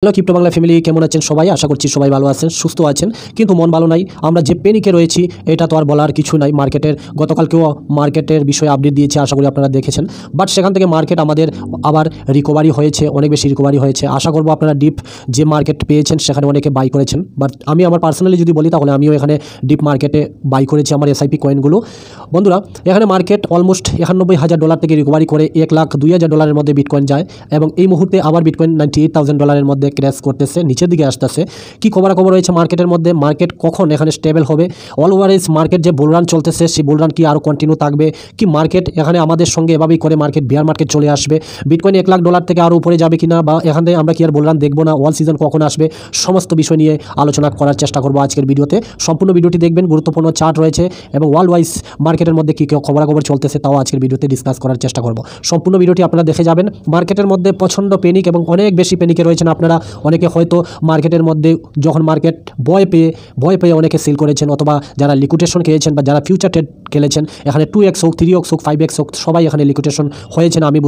Hello crypto Bangla family, কেমন আছেন সবাই? আশা করছি সবাই ভালো আছেন, সুস্থ আছেন, কিন্তু মন ভালো নাই। আমরা যে প্যানিকে রয়েছি এটা তো আর বলার কিছু নাই। গতকালকেও মার্কেটের বিষয়ে আপডেট দিয়েছে, আশা করি আপনারা দেখেছেন। বাট সেখান থেকে মার্কেট আমাদের আবার রিকভারি হয়েছে, অনেক বেশি রিকভারি হয়েছে। আশা করবো আপনারা ডিপ যে মার্কেট পেয়েছেন সেখানে অনেকে বাই করেছেন। বাট আমি আমার পার্সোনালি যদি বলি তাহলে আমিও এখানে ডিপ মার্কেটে বাই করেছি আমার এসআইপি কয়েনগুলো। বন্ধুরা, এখানে মার্কেট অলমোস্ট $91,000 থেকে রিকভারি করে $1,02,000 মধ্যে বিটকয়েন যায়, এবং এই মুহূর্তে আবার বিটকয়েন $98,000 মধ্যে ক্র্যাশ করতেছে, নিচের দিকে আসতেছে। কি খবর রয়েছে মার্কেটের মধ্যে? মার্কেট কখন এখানে স্টেবল হবে? অল ওভারেজ মার্কেট যে বুলরান চলতেছে সেই বুলরান কি আরও কন্টিনিউ থাকবে? কি মার্কেট এখানে আমাদের সঙ্গে এভাবেই করে মার্কেট বিয়ার মার্কেট চলে আসবে? বিটকয়েন $1,00,000 থেকে আরও উপরে যাবে কিনা, বা এখান থেকে আমরা কি আর বুলরান দেখবো না? অল সিজন কখন আসবে? সমস্ত বিষয় নিয়ে আলোচনা করার চেষ্টা করবো আজকের ভিডিওতে। সম্পূর্ণ ভিডিওটি দেখবেন, গুরুত্বপূর্ণ চার্ট রয়েছে এবং ওয়ার্ল্ড ওয়াইজ মার্কেটের মধ্যে কী খবরাখবর চলতেছে তাও আজকের ভিডিওতে ডিসকাস করার চেষ্টা করব। সম্পূর্ণ ভিডিওটি আপনারা দেখে যাবেন। মার্কেটের মধ্যে প্রচণ্ড প্যানিক এবং অনেক বেশি প্যানিকে রয়েছেন আপনারা। অনেকে হয়তো মার্কেটের মধ্যে যখন মার্কেট ভয় পেয়ে অনেকে সেল করেছেন, অথবা যারা লিকুইডেশন খেয়েছেন বা যারা ফিউচার ট্রেড খেলেছেন, এখানে 2x হোক, 3x হোক, 5x হোক, সবাই এখানে লিকুইডেশন হয়েছেন, আমি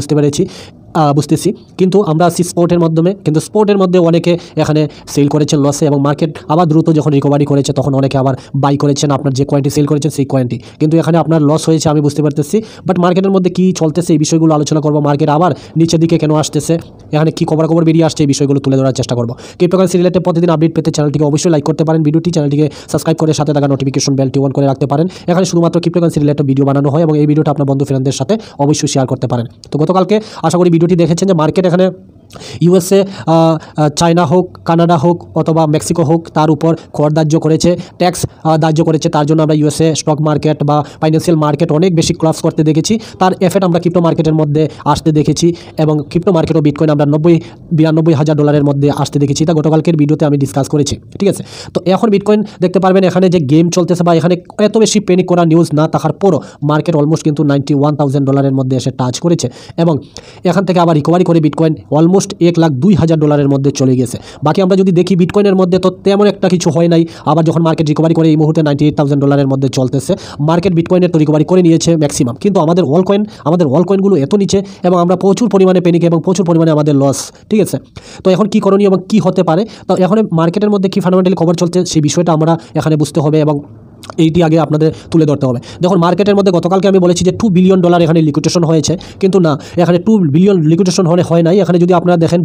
বুঝতেছি। কিন্তু আমরা আসছি স্পোর্টের মাধ্যমে, কিন্তু স্পোর্টের মধ্যে অনেকে এখানে সেল করেছেন লসে, এবং মার্কেট আবার দ্রুত যখন রিকভারি করেছে তখন অনেকে আবার বাই করেছেন আপনার যে কয়েনটি সেল করেছেন সেই কয়েনটি, কিন্তু এখানে আপনার লস হয়েছে, আমি বুঝতে পারতেছি। বাট মার্কেটের মধ্যে কী চলতেছে এই বিষয়গুলো আলোচনা করবো। মার্কেট আবার নিচের দিকে কেন আসতেছে, এখানে কী খবর বেরিয়ে আসছে, এই বিষয়গুলো তুলে ধরার চেষ্টা করবো। ক্রিপ্টোকারেন্সি রিলেটেড প্রতিদিন আপডেট পেতে চ্যানেলটিকে অবশ্যই লাইক করতে পারেন, চ্যানেলটিকে সাবস্ক্রাইব করে সাথে থাকা নোটিফিকেশন বেলটি অন করে রাখতে পারেন। এখানে শুধুমাত্র ক্রিপ্টোকারেন্সি রিলেটেড ভিডিও বানানো হয়, এবং এই ভিডিওটা আপনার বন্ধু ফ্রেন্ডদের সাথে অবশ্যই শেয়ার করতে পারেন। তো গতকালকে আশা করি ভিডিওটি দেখেছেন যে মার্কেট এখানে ইউএসএ, চায়না হোক, কানাডা হোক অথবা মেক্সিকো হোক, তার উপর কর ধার্য করেছে, ট্যাক্স ধার্য করেছে। তার জন্য আমরা ইউএসএ স্টক মার্কেট বা ফাইন্যান্সিয়াল মার্কেট অনেক বেশি ক্লাস করতে দেখেছি। তার এফেক্ট আমরা ক্রিপ্টো মার্কেটের মধ্যে আসতে দেখেছি, এবং ক্রিপ্টো মার্কেট ও বিটকয়েন আমরা $92,000 মধ্যে আসতে দেখেছি। তা গতকালকের ভিডিওতে আমি ডিসকাস করেছি, ঠিক আছে। তো এখন বিটকয়েন দেখতে পারবেন এখানে যে গেম চলতেছে, বা এখানে এত বেশি প্যানিক করা নিউজ না থাকার পরও মার্কেট অলমোস্ট কিন্তু $91,000 মধ্যে এসে টাচ করেছে, এবং এখান থেকে আবার রিকভারি করে বিটকয়েন অলমোস্ট $1,02,000 মধ্যে চলে গেছে। বাকি আমরা যদি দেখি বিটকয়েনের মধ্যে তো তেমন একটা কিছু হয় নাই। আবার যখন মার্কেট রিকভারি করে এই মুহূর্তে $98,000 মধ্যে চলতেছে, মার্কেট বিটকয়েনের তো রিকভারি করে নিয়েছে ম্যাক্সিমাম, কিন্তু আমাদের অল কয়েনগুলো এত নিচে, এবং আমরা প্রচুর পরিমাণে প্যানিক এবং প্রচুর পরিমাণে আমাদের লস, ঠিক আছে। তো এখন কি করণীয় এবং কি হতে পারে, তো এখন মার্কেটের মধ্যে কি ফান্ডামেন্টালি খবর চলছে সেই বিষয়টা আমরা এখানে বুঝতে হবে, এবং এইটি আগে আপনাদের তুলে ধরতে হবে। দেখুন, মার্কেটের মধ্যে গতকালকে আমি বলেছি যে $2 বিলিয়ন এখানে লিকুইডেশন হয়েছে, কিন্তু না, এখানে 2 বিলিয়ন লিকুইডেশন হয় নাই। এখানে যদি আপনারা দেখেন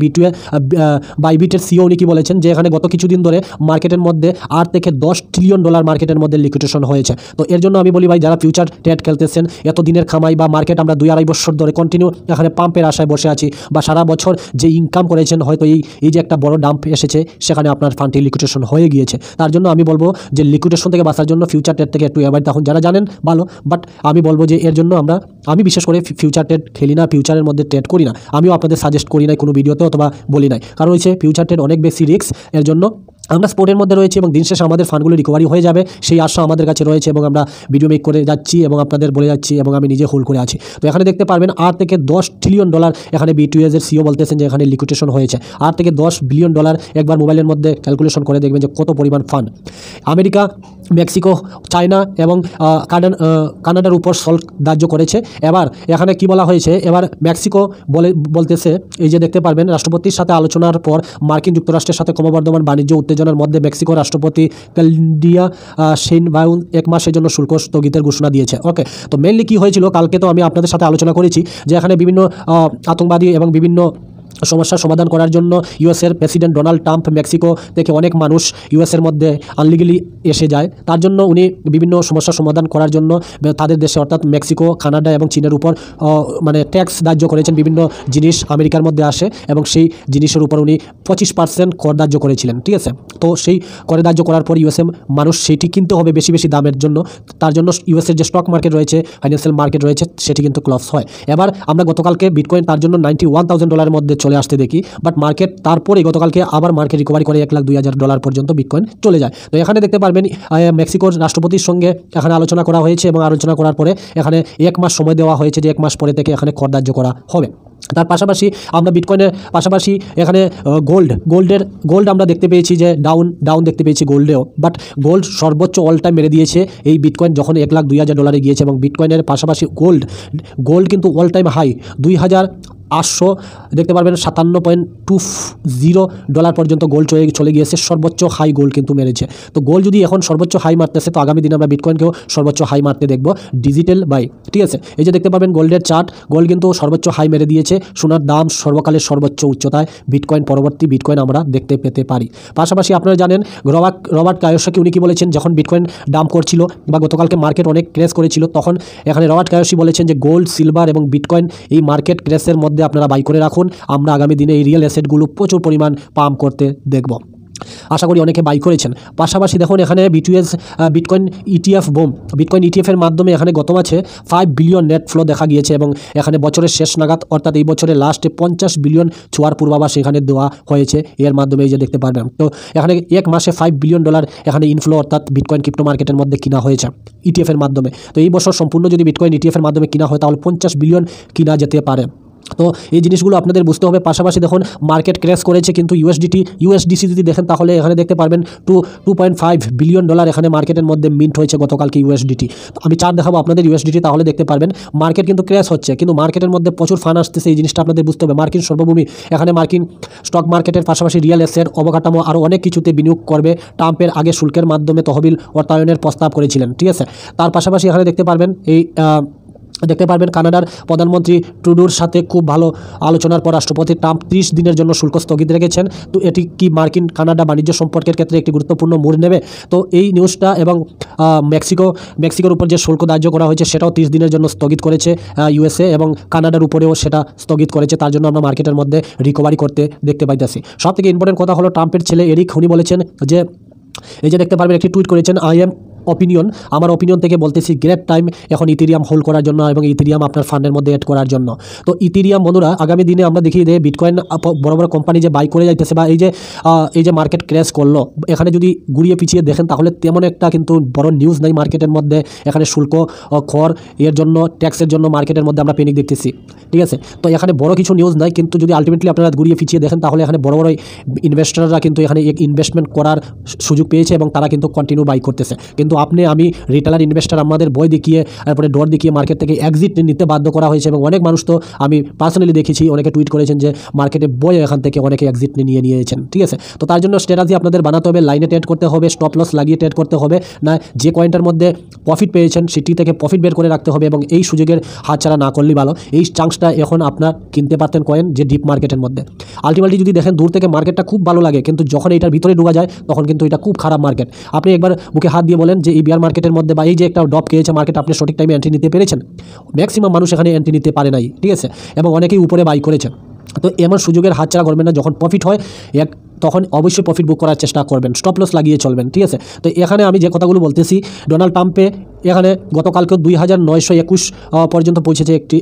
বাইবিটের সিও উনি কি বলেছেন যে এখানে গত কিছুদিন ধরে মার্কেটের মধ্যে $8 থেকে $10 ট্রিলিয়ন মার্কেটের মধ্যে লিকুইডেশন হয়েছে। তো এর জন্য আমি বলি ভাই, যারা ফিউচার ট্রেড খেলতেছেন, এত দিনের খামাই বা মার্কেট আমরা 2-2.5 বছর ধরে কন্টিনিউ এখানে পাম্পের আশায় বসে আছি, বা সারা বছর যে ইনকাম করেছেন, হয়তো এই যে একটা বড় ডাম্প এসেছে সেখানে আপনার ফান্ডটি লিকুইডেশন হয়ে গিয়েছে। তার জন্য আমি বলবো যে লিকুইডেশন থেকে বাঁচার জন্য ফিউচার ট্রেড থেকে একটু অ্যাভয়েড থাকুন। যারা জানেন ভালো, বাট আমি বলবো যে এর জন্য আমি বিশেষ করে ফিউচার ট্রেড খেলি না, ফিউচারের মধ্যে ট্রেড করি না। আমিও আপনাদের সাজেস্ট করি নাই কোনো ভিডিওতে, অথবা বলি নাই, কারণ হচ্ছে ফিউচার ট্রেড অনেক বেশি রিস্ক। এর জন্য আমরা স্পোর্টের মধ্যে রয়েছি, এবং দিন শেষে আমাদের ফান্ডগুলো রিকভারি হয়ে যাবে সেই আশা আমাদের কাছে রয়েছে, এবং আমরা ভিডিও মেক করে যাচ্ছি এবং আপনাদের বলে যাচ্ছি, এবং আমি নিজে হোল্ড করে আছি। তো এখানে দেখতে পারবেন $8 থেকে $10 ট্রিলিয়ন এখানে B2S এর সিও বলতেছেন যে এখানে লিকুইডেশন হয়েছে। $8 থেকে $10 বিলিয়ন একবার মোবাইলের মধ্যে ক্যালকুলেশন করে দেখবেন যে কত পরিমাণ ফান্ড। আমেরিকা, মেক্সিকো, চায়না এবং কানাডার উপর শুল্ক ধার্য করেছে। এবার এখানে কি বলা হয়েছে, এবার মেক্সিকো বলতেছে, এই যে দেখতে পারবেন রাষ্ট্রপতির সাথে আলোচনার পর মার্কিন যুক্তরাষ্ট্রের সাথে ক্রমবর্ধমান বাণিজ্য উত্তেজনার মধ্যে মেক্সিকো রাষ্ট্রপতি ক্লডিয়া শেইনবাউন 1 মাসের জন্য শুল্ক স্থগিতের ঘোষণা দিয়েছে। ওকে, তো মেইনলি কি হয়েছিল, কালকে তো আমি আপনাদের সাথে আলোচনা করেছি যে এখানে বিভিন্ন আতঙ্কবাদী এবং বিভিন্ন সমস্যার সমাধান করার জন্য ইউএসের প্রেসিডেন্ট ডোনাল্ড ট্রাম্প মেক্সিকো থেকে অনেক মানুষ ইউএসের মধ্যে আনলিগালি এসে যায়। তার জন্য উনি বিভিন্ন সমস্যার সমাধান করার জন্য তাদের দেশে অর্থাৎ মেক্সিকো, কানাডা এবং চীনের উপর মানে ট্যাক্স ধার্য করেছেন। বিভিন্ন জিনিস আমেরিকার মধ্যে আসে এবং সেই জিনিসের উপর উনি 25% কর ধার্য করেছিলেন, ঠিক আছে। তো সেই করে ধার্য করার পর ইউএসএ মানুষ সেটি কিনতে হবে বেশি বেশি দামের জন্য। তার জন্য ইউএসের যে স্টক মার্কেট রয়েছে, ফাইন্যান্সিয়াল মার্কেট রয়েছে, সেটি কিন্তু ক্লস হয়। এবার আমরা গতকালকে বিটকয়েন তার জন্য $91,000 মধ্যে চলে আসতে দেখি, বাট মার্কেট তারপরে গতকালকে আবার মার্কেট রিকভারি করে $1,02,000 পর্যন্ত বিটকয়েন চলে যায়। তো এখানে দেখতে পারবেন মেক্সিকোর রাষ্ট্রপতির সঙ্গে এখানে আলোচনা করা হয়েছে, এবং আলোচনা করার পরে এখানে 1 মাস সময় দেওয়া হয়েছে যে 1 মাস পরে থেকে এখানে কর ধার্য করা হবে। তার পাশাপাশি আমরা বিটকয়েনের পাশাপাশি এখানে গোল্ড আমরা দেখতে পেয়েছি যে ডাউন দেখতে পেয়েছি গোল্ডেও, বাট গোল্ড সর্বোচ্চ অল টাইম মেরে দিয়েছে এই বিটকয়েন যখন $1,02,000 গিয়েছে, এবং বিটকয়েনের পাশাপাশি গোল্ড কিন্তু অল টাইম হাই 800 দেখতে পারবেন 57.20 পর্যন্ত গোল্ড চলে গিয়েছে, সর্বোচ্চ হাই গোল্ড কিন্তু মেরেছে। তো গোল্ড যদি এখন সর্বোচ্চ হাই মারতেছে, তো আগামী দিনে আমরা বিটকয়েনকেও সর্বোচ্চ হাই মারতে দেখব ডিজিটাল বাই। ঠিক আছে, এই যে দেখতে পাবেন গোল্ডের চার্ট, গোল্ড কিন্তু সর্বোচ্চ হাই মেরে দিয়েছে, সোনার দাম সর্বকালের সর্বোচ্চ উচ্চতায়, বিটকয়েন পরবর্তী বিটকয়েন আমরা দেখতে পেতে পারি। পাশাপাশি আপনারা জানেন রবার্ট কায়োসাকি উনি কি বলেছেন, যখন বিটকয়েন ডাম্প করছিল বা গতকালকে মার্কেট অনেক ক্র্যাশ করেছিল, তখন এখানে রবার্ট কায়োসি বলেছেন যে গোল্ড, সিলভার এবং বিটকয়েন এই মার্কেট ক্র্যাশের মধ্যে আপনারা বাই করে রাখুন, আমরা আগামী দিনে এই রিয়েল অ্যাসেটগুলো প্রচুর পরিমাণ পাম্প করতে দেখব। আশা করি অনেকে বাই করেছেন। পাশাপাশি দেখুন এখানে বিটকয়েন ইটিএফ বিটকয়েন ইটিএফের মাধ্যমে এখানে গত মাসে 5 বিলিয়ন নেট ফ্লো দেখা গিয়েছে এবং এখানে বছরের শেষ নাগাদ অর্থাৎ এই বছরের লাস্টে 50 বিলিয়ন ছোঁয়ার পূর্বাভাস এখানে দেওয়া হয়েছে। এর মাধ্যমে এই যে দেখতে পারবেন, তো এখানে এক মাসে $5 বিলিয়ন এখানে ইনফ্লো অর্থাৎ বিটকয়েন ক্রিপ্টো মার্কেটের মধ্যে কিনা হয়েছে ইটিএফের মাধ্যমে। তো এই বছর সম্পূর্ণ যদি বিটকয়েন ইটিএফের মাধ্যমে কিনা হয় তাহলে 50 বিলিয়ন কিনা যেতে পারে। তো এই জিনিসগুলো আপনাদের বুঝতে হবে। পাশাপাশি দেখুন মার্কেট ক্র্যাশ করেছে, কিন্তু ইউএসডিসি যদি দেখেন তাহলে এখানে দেখতে পারবেন 2.5 বিলিয়ন এখানে মার্কেটের মধ্যে মিন্ট হয়েছে গতকালকে ইউএসডিটি। আমি চার্ট দেখাবো আপনাদের ইউএসডিটি, তাহলে দেখতে পারবেন মার্কেট কিন্তু ক্র্যাশ হচ্ছে, কিন্তু মার্কেটের মধ্যে প্রচুর ফান্ড আসতেছে। এই জিনিসটা আপনাদের বুঝতে হবে। মার্কিন সর্বভূমি এখানে মার্কিন স্টক মার্কেটের পাশাপাশি রিয়েল এস্টেট, অবকাঠামো আরও অনেক কিছুতে বিনিয়োগ করবে। ট্রাম্পের আগে শুল্কের মাধ্যমে তহবিল অর্থায়নের প্রস্তাব করেছিলেন। ঠিক আছে, তার পাশাপাশি এখানে দেখতে পারবেন কানাডার প্রধানমন্ত্রী ট্রুডোর সাথে খুব ভালো আলোচনার পর রাষ্ট্রপতি ট্রাম্প 30 দিনের জন্য শুল্ক স্থগিত রেখেছেন। তো এটি কি মার্কিন কানাডা বাণিজ্য সম্পর্কের ক্ষেত্রে একটি গুরুত্বপূর্ণ মোড় নেবে? তো এই নিউজটা এবং মেক্সিকোর উপর যে শুল্ক ধার্য করা হয়েছে সেটাও 30 দিনের জন্য স্থগিত করেছে ইউএসএ, এবং কানাডার উপরেও সেটা স্থগিত করেছে। তার জন্য আমরা মার্কেটের মধ্যে রিকভারি করতে দেখতে পাইতেছি। সব থেকে ইম্পর্টেন্ট কথা হলো ট্রাম্পের ছেলে এরিক উনি বলেছেন যে, এই যে দেখতে পারবেন একটি টুইট করেছেন, আমার অপিনিয়ন থেকে বলতেছি গ্রেট টাইম এখন ইথেরিয়াম হোল্ড করার জন্য এবং ইথেরিয়াম আপনার ফান্ডের মধ্যে অ্যাড করার জন্য। তো ইথেরিয়াম বন্ধুরা আগামী দিনে আমরা দেখি যে বিটকয়েন বড় বড় কোম্পানি যে বাই করে যাইতেছে বা এই যে মার্কেট ক্র্যাশ করলো, এখানে যদি ঘুরিয়ে পিছিয়ে দেখেন তাহলে তেমন একটা কিন্তু বড় নিউজ নাই মার্কেটের মধ্যে। এখানে শুল্ক খর এর জন্য ট্যাক্সের জন্য মার্কেটের মধ্যে আমরা পেনিক দেখতেছি। ঠিক আছে, তো এখানে বড় কিছু নিউজ নাই, কিন্তু যদি আলটিমেটলি আপনারা ঘুরিয়ে পিছিয়ে দেখেন তাহলে এখানে বড় বড় ইনভেস্টররা কিন্তু এখানে ইনভেস্টমেন্ট করার সুযোগ পেয়েছে এবং তারা কিন্তু কন্টিনিউ বাই করতেছে। কিন্তু আমি রিটেলার ইনভেস্টর আমাদের বই দেখিয়ে তারপরে ডর দেখিয়ে মার্কেট থেকে এক্সিট নিতে বাধ্য করা হয়েছে এবং অনেক মানুষ তো আমি পার্সোনালি দেখেছি, অনেকে টুইট করেছেন যে মার্কেটে বই এখান থেকে অনেকে এক্সিট নিয়েছেন। ঠিক আছে, তো তার জন্য স্ট্র্যাটেজি আপনাদের বানাতে হবে, লাইনে ট্রেড করতে হবে, স্টপ লস লাগিয়ে ট্রেড করতে হবে না, যে কয়েনটার মধ্যে প্রফিট পেয়েছেন সেটি থেকে প্রফিট বের করে রাখতে হবে এবং এই সুযোগের হাতছাড়া না করলেই ভালো। এই চান্সটা এখন আপনার কিনতে পারতেন কয়েন যে ডিপ মার্কেটের মধ্যে। আলটিমেটলি যদি দেখেন দূর থেকে মার্কেটটা খুব ভালো লাগে, কিন্তু যখন এটার ভিতরে ঢোকা যায় তখন কিন্তু এটা খুব খারাপ মার্কেট। আপনি একবার বুকে হাত দিয়ে বলেন যে এই বিয়ার মার্কেটের মধ্যে বা এই যে একটা ড্রপ খেয়েছে মার্কেট, আপনি সঠিক টাইমে এন্ট্রি নিতে পেরেছেন? ম্যাক্সিমাম মানুষ এখানে এন্ট্রি নিতে পারে নাই। ঠিক আছে, এবং অনেকেই উপরে বাই করেছেন। তো এমন সুযোগের হাতছাড়া করবেন না। যখন প্রফিট হয় তখন অবশ্যই প্রফিট বুক করার চেষ্টা করবেন, স্টপ লস লাগিয়ে চলবেন। ঠিক আছে, তো এখানে আমি যে কথাগুলো বলতেছি, ডোনাল্ড ট্রাম্পে এখানে গতকালকে 2921 পর্যন্ত পৌঁছেছে একটি,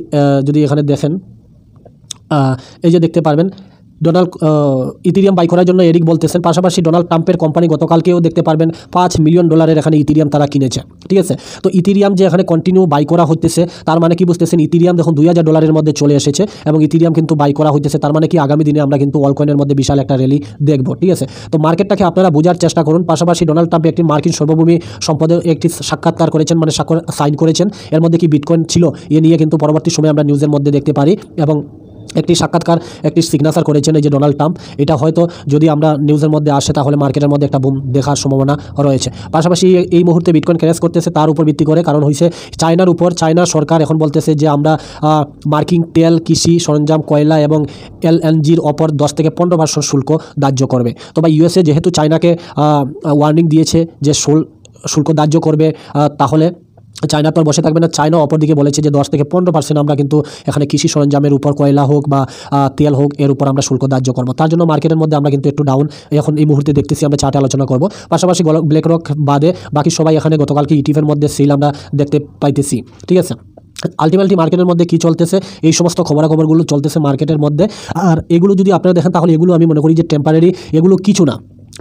যদি এখানে দেখেন এই যে দেখতে পারবেন ইথেরিয়াম বাই করার জন্য এরিক বলতেছেন। পাশাপাশি ডোনাল্ড ট্রাম্পের কোম্পানি গতকালকেও দেখতে পারবেন $5 মিলিয়ন এখানে ইথেরিয়াম তারা কিনেছে। ঠিক আছে, তো ইথেরিয়াম যে এখানে কন্টিনিউ বাই করা হইতেছে তার মানে কি বুঝতেছেন, ইথেরিয়াম দেখুন $2000 মধ্যে চলে এসেছে এবং ইথেরিয়াম কিন্তু বাই করা হইতেছে। তার মানে কি আগামী দিনে আমরা কিন্তু অলকয়েনের মধ্যে বিশাল একটা র্যালি দেখব। ঠিক আছে, তো মার্কেটটাকে আপনারা বোঝার চেষ্টা করুন। পাশাপাশি ডোনাল্ড ট্রাম্প একটি মার্কিন সর্বভূমি সম্পদের একটি সাক্ষাৎকার করেছেন, মানে সাইন করেছেন। এর মধ্যে কি বিটকয়েন ছিল এ নিয়ে কিন্তু পরবর্তী সময়ে আমরা নিউজের মধ্যে দেখতে পারি এবং একটি সাক্ষাৎকার একটি সিগনেচার করেছেন এই যে ডোনাল্ড ট্রাম্প। এটা হয়তো যদি আমরা নিউজের মধ্যে আসে তাহলে মার্কেটের মধ্যে একটা বুম দেখার সম্ভাবনা রয়েছে। পাশাপাশি এই মুহূর্তে বিটকয়েন ক্র্যাশ করতেছে তার উপর ভিত্তি করে, কারণ হয়েছে চায়নার সরকার এখন বলতেছে যে আমরা মার্কিন তেল, কৃষি সরঞ্জাম, কয়লা এবং এলএনজির ওপর 10 থেকে 15% শুল্ক ধার্য করবে। তো বা ইউএসএ যেহেতু চায়নাকে ওয়ার্নিং দিয়েছে যে শুল্ক ধার্য করবে, তাহলে চায়না তো বসে থাকবে না। চায়না অপরদিকে বলেছে যে 10 থেকে 15% আমরা কিন্তু এখানে কৃষি সরঞ্জামের উপর, কয়লা হোক বা তেল হোক, এর উপর আমরা শুল্ক ধার্য করবো। তার জন্য মার্কেটের মধ্যে আমরা কিন্তু একটু ডাউন এখন এই মুহূর্তে দেখতেছি, আমরা চার্টে আলোচনা করব। পাশাপাশি ব্ল্যাকরক বাদে বাকি সবাই এখানে গতকালকে ইটিএফের মধ্যে সেল আমরা দেখতে পাইতেছি। ঠিক আছে, আলটিমেটলি মার্কেটের মধ্যে কি চলতেছে, এই সমস্ত খবরাখবরগুলো চলতেছে মার্কেটের মধ্যে। আর এগুলো যদি আপনারা দেখেন তাহলে এগুলো আমি মনে করি যে টেম্পারারি, এগুলো কিছু না।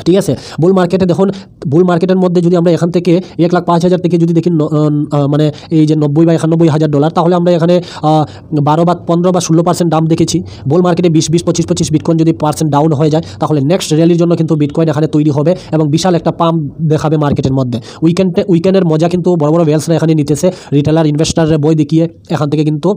ঠিক আছে, বুল মার্কেটে দেখুন, বুল মার্কেটের মধ্যে যদি আমরা এখান থেকে 1,05,000 থেকে যদি দেখি মানে এই যে $90,000 বা $91,000, তাহলে আমরা এখানে 12 বা 15 বা 16% দাম দেখেছি। বুল মার্কেটে 20-25 বিটকয়েন যদি % ডাউন হয়ে যায় তাহলে নেক্সট র্যালির জন্য কিন্তু বিটকয়েন এখানে তৈরি হবে এবং বিশাল একটা পাম্প দেখাবে মার্কেটের মধ্যে। উইকেন্ডের মজা কিন্তু বড় বড় ওয়েলসরা এখানে নিতেছে, রিটেলার ইনভেস্টারের বই দেখিয়ে এখান থেকে কিন্তু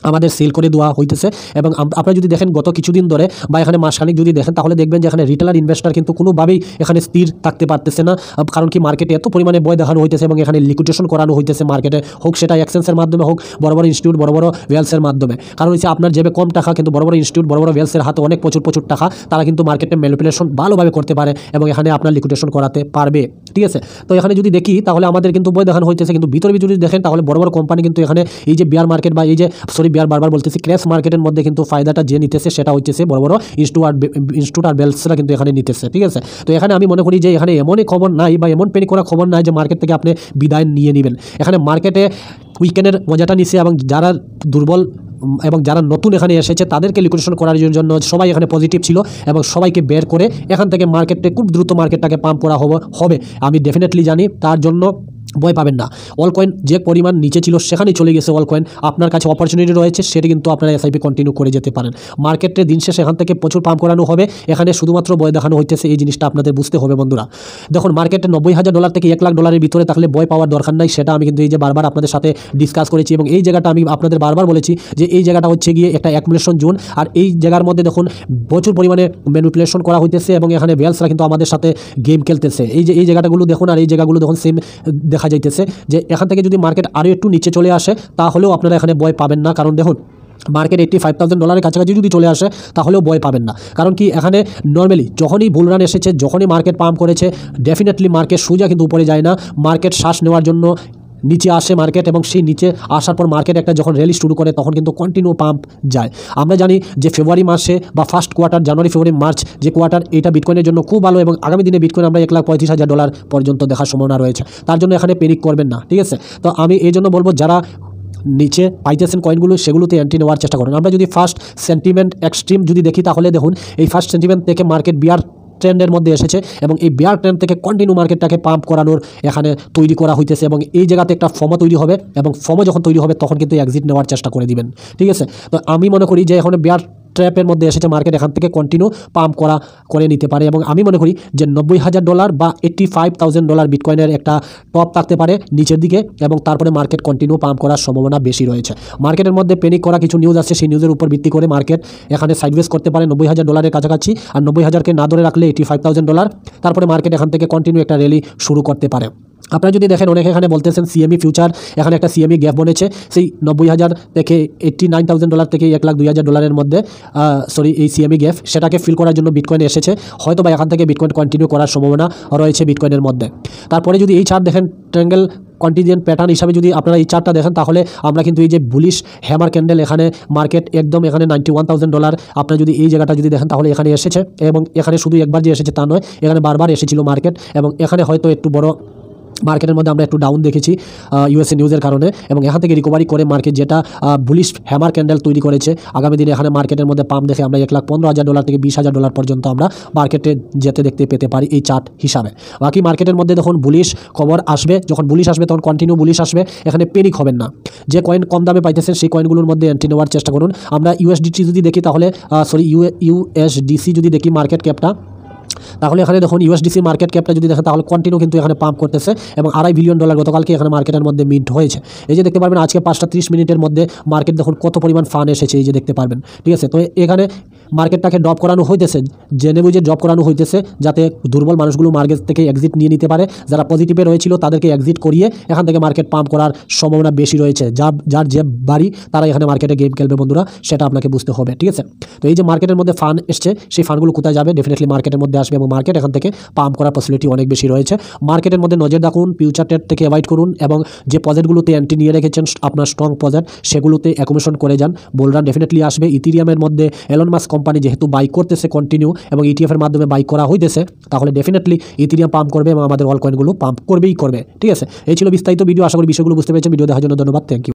আমাদের সেল করে দেওয়া হইতেছে। এবং আপনারা যদি দেখেন গত কিছুদিন ধরে বা এখানে মাসখানিক যদি দেখেন তাহলে দেখবেন যে এখানে রিটেলার ইনভেস্টর কিন্তু কোনোভাবেই এখানে স্থির থাকতে পারতেছে না। কারণ কি মার্কেটে এত পরিমাণে বয় দেখানো হইতেছে এবং এখানে লিকুইডেশন করানো হইতেছে মার্কেটে, হোক সেটা এক্সচেঞ্জের মাধ্যমে হোক বড় বড় ইনস্টিটিউট বড় বড় ওয়েলসের মাধ্যমে। কারণ হচ্ছে আপনার জেবে কম টাকা কিন্তু বড় বড় ইনস্টিটিউট বড় বড় ওয়েলসের হাতে অনেক প্রচুর টাকা, তারা কিন্তু মার্কেটে ম্যানিপুলেশন ভালোভাবে করতে পারে এবং এখানে আপনার লিকুইডেশন করাতে পারবে। ঠিক আছে, তো এখানে যদি দেখি তাহলে আমাদের কিন্তু বয় দেখানো হইতেছে, কিন্তু ভিতরে যদি দেখেন তাহলে বড় বড় কোম্পানি কিন্তু এখানে এই যে বিয়ার মার্কেট বা এই যে বিয়ার বারবার বলতেছি ক্র্যাশ মার্কেটের মধ্যে কিন্তু ফায়দাটা যে নিতেছে সেটা হচ্ছে বড় বড় ইনস্টিটিউট আর বেলসরা কিন্তু এখানে নিতেছে। ঠিক আছে, তো এখানে আমি মনে করি যে এখানে এমনই খবর নাই বা এমন পেনি করা খবর নাই যে মার্কেট থেকে আপনি বিদায় নিয়ে নেবেন। এখানে মার্কেটে উইকেন্ডের মজাটা নিচ্ছে এবং যারা দুর্বল এবং যারা নতুন এখানে এসেছে তাদেরকে লিকুইডেশন করার জন্য সবাই এখানে পজিটিভ ছিল এবং সবাইকে বের করে এখান থেকে মার্কেটে খুব দ্রুত মার্কেটটাকে পাম্প করা হবে আমি ডেফিনেটলি জানি। তার জন্য ভয় পাবেন না। অল কয়েন যে পরিমাণ নিচে ছিল সেখানেই চলে গেছে অল কয়েন, আপনার কাছে অপরচুনিটি রয়েছে, সেটি কিন্তু আপনারা এসআইপি কন্টিনিউ করে যেতে পারেন। মার্কেটে দিন শেষে এখান থেকে প্রচুর পাম্প করানো হবে, এখানে শুধুমাত্র বয় দেখানো হইতেছে, এই জিনিসটা আপনাদের বুঝতে হবে বন্ধুরা। দেখুন মার্কেটে $90,000 থেকে $1 লাখ ভিতরে থাকলে বয় পাওয়ার দরকার নাই, সেটা আমি কিন্তু এই যে বারবার আপনাদের সাথে ডিসকাস করেছি এবং এই জায়গাটা আমি আপনাদের বারবার বলেছি যে এই জায়গাটা হচ্ছে গিয়ে একটা অ্যাকুমুলেশন জোন। আর এই জায়গার মধ্যে দেখুন প্রচুর পরিমাণে ম্যানিপুলেশন করা হইতেছে এবং এখানে বেলসরা কিন্তু আমাদের সাথে গেম খেলতেছে। এই জায়গাটাগুলো দেখুন আর এই জায়গাগুলো দেখুন সেম দেখা যাইতেছে যে এখান থেকে যদি মার্কেট আরও একটু নিচে চলে আসে তাহলেও আপনারা এখানে ভয় পাবেন না। কারণ দেখুন মার্কেট $85,000 কাছাকাছি যদি চলে আসে তাহলেও ভয় পাবেন না। কারণ কি এখানে নর্মালি যখনই বুল রান এসেছে, যখনই মার্কেট পাম্প করেছে, ডেফিনেটলি মার্কেট সোজা কিন্তু উপরে যায় না, মার্কেট শ্বাস নেওয়ার জন্য নিচে আসে মার্কেট এবং সেই নিচে আসার পর মার্কেট একটা যখন র্যালি শুরু করে তখন কিন্তু কন্টিনিউ পাম্প যায়। আমরা জানি যে ফেব্রুয়ারি মাসে বা ফার্স্ট কোয়ার্টার জানুয়ারি ফেব্রুয়ারি মার্চ যে কোয়ার্টার, এটা বিটকয়েনের জন্য খুব ভালো এবং আগামী দিনে বিটকয়েন আমরা $1,35,000 পর্যন্ত দেখার সম্ভাবনা রয়েছে। তার জন্য এখানে প্যানিক করবেন না। ঠিক আছে, তো আমি এই জন্য বলবো যারা নিচে পাইতেছেন কয়েনগুলো সেগুলোতে এন্ট্রি নেওয়ার চেষ্টা করুন। আমরা যদি ফার্স্ট সেন্টিমেন্ট এক্সট্রিম যদি দেখি তাহলে দেখুন এই ফার্স্ট সেন্টিমেন্ট থেকে মার্কেট বিয়ার ট্রেন্ডের মধ্যে এসেছে এবং এই বিয়ার ট্রেন্ড থেকে কন্টিনিউ মার্কেটটাকে পাম্প করানোর এখানে তৈরি করা হইতেছে এবং এই জায়গাতে একটা ফমো তৈরি হবে এবং ফমো যখন তৈরি হবে তখন কিন্তু এক্সিট নেওয়ার চেষ্টা করে দিবেন। ঠিক আছে, তো আমি মনে করি যে এখন বিয়ার ট্র্যাপের মধ্যে এসেছে মার্কেট, এখান থেকে কন্টিনিউ পাম্প করে নিতে পারে এবং আমি মনে করি যে $90,000 বা $85,000 বিটকয়েনের একটা টপ থাকতে পারে নিচের দিকে এবং তারপরে মার্কেট কন্টিনিউ পাম্প করার সম্ভাবনা বেশি রয়েছে। মার্কেটের মধ্যে প্যানিক করা কিছু নিউজ আসছে, সেই নিউজের উপর ভিত্তি করে মার্কেট এখানে সাইডওয়েজ করতে পারে $90,000 কাছাকাছি, আর 90,000কে না ধরে রাখলে $85,000, তারপরে মার্কেট এখান থেকে কন্টিনিউ একটা র্যালি শুরু করতে পারে। আপনারা যদি দেখেন অনেকে এখানে বলতেছেন সিএমই ফিউচার, এখানে একটা সিএমই গ্যাপ বনেছে সেই 90,000 থেকে $89,000 থেকে $1,02,000 মধ্যে এই সিএমই গ্যাপ, সেটাকে ফিল করার জন্য বিটকয়েন এসেছে। হয়তো বা এখান থেকে বিটকয়েন কন্টিনিউ করার সম্ভাবনা রয়েছে বিটকয়েনের মধ্যে। তারপরে যদি এই চার্ট দেখেন ট্রায়াঙ্গেল কন্টিনিউয়েন্ট প্যাটার্ন হিসাবে যদি আপনারা এই চার্টটা দেখেন তাহলে আমরা কিন্তু এই যে বুলিশ হ্যামার ক্যান্ডেল, এখানে মার্কেট একদম এখানে $91,000 আপনারা যদি এই জায়গাটা যদি দেখেন তাহলে এখানে এসেছে এবং এখানে শুধু একবার যে এসেছে তা নয়, এখানে বারবার এসেছিল মার্কেট এবং এখানে হয়তো একটু বড় মার্কেটের মধ্যে আমরা একটু ডাউন দেখেছি ইউএসএ নিউজের কারণে এবং এখান থেকে রিকভারি করে মার্কেট যেটা বুলিশ হ্যামার ক্যান্ডেল তৈরি করেছে, আগামী দিনে এখানে মার্কেটের মধ্যে পাম্প দেখে আমরা $1,15,000 থেকে $20,000 পর্যন্ত আমরা মার্কেটে যেতে দেখতে পেতে পারি এই চার্ট হিসাবে। বাকি মার্কেটের মধ্যে যখন বুলিশ খবর আসবে, যখন বুলিশ আসবে তখন কন্টিনিউ বুলিশ আসবে, এখানে প্যানিক হবেন না। যে কয়েন কম দামে পাইতেছেন সেই কয়েনগুলোর মধ্যে এন্ট্রি নেওয়ার চেষ্টা করুন। আমরা ইউএসডিটি যদি দেখি তাহলে ইউএসডিসি যদি দেখি মার্কেট ক্যাপটা, তাহলে এখানে দেখুন ইউএসডিসি মার্কেট ক্যাপটা যদি দেখেন তাহলে কন্টিনিউ কিন্তু এখানে পাম্প করতেছে এবং $2.5 বিলিয়ন গতকালকে এখানে মার্কেটের মধ্যে মিন্ট হয়েছে। এই যে দেখতে পারবেন আজকে 5:30 মিনিটের মধ্যে মার্কেট দেখুন কত পরিমাণ ফান্ড এসেছে, এই যে দেখতে পারবেন। ঠিক আছে, তো এখানে মার্কেটটাকে ড্রপ করানো হইতেছে, জেনে বুঝে ড্রপ করানো হইতেছে যাতে দুর্বল মানুষগুলো মার্কেট থেকে এক্সিট নিয়ে নিতে পারে, যারা পজিটিভে রয়েছিল তাদেরকে এক্সিট করিয়ে এখান থেকে মার্কেট পাম্প করার সম্ভাবনা বেশি রয়েছে। যার যে বাড়ি তারা এখানে মার্কেটে গেম খেলবে বন্ধুরা, সেটা আপনাকে বুঝতে হবে। ঠিক আছে, তো এই যে মার্কেটের মধ্যে ফান্ড এসছে, সেই ফান্ডগুলো কোথায় যাবে? ডেফিনেটলি মার্কেটের মধ্যে আসবে এবং মার্কেট এখান থেকে পাম্প করার পসিবিলিটি অনেক বেশি রয়েছে। মার্কেটের মধ্যে নজর রাখুন, ফিউচার ট্রেড থেকে অ্যাভয়েড করুন এবং যে প্রজেক্টগুলোতে এন্ট্রি নিয়ে রেখেছেন আপনার স্ট্রং প্রজেক্ট সেগুলোতে অ্যাকুমুলেশন করে যান। বুলরান ডেফিনেটলি আসবে। ইথেরিয়ামের মধ্যে এলন মাস্ক কোম্পানি যেহেতু বাই করতেছে কন্টিনিউ এবং ইটিএফের মাধ্যমে বাই করা হইতেছে, তাহলে ডেফিনেটলি ইথেরিয়াম পাম্প করবে এবং আমাদের অল কয়েনগুলো পাম্প করবেই করবে। ঠিক আছে, এই ছিল বিস্তারিত ভিডিও। আশা করি বিষয়গুলো বুঝতে পেরেছেন। ভিডিও দেখার জন্য ধন্যবাদ, থ্যাংক ইউ।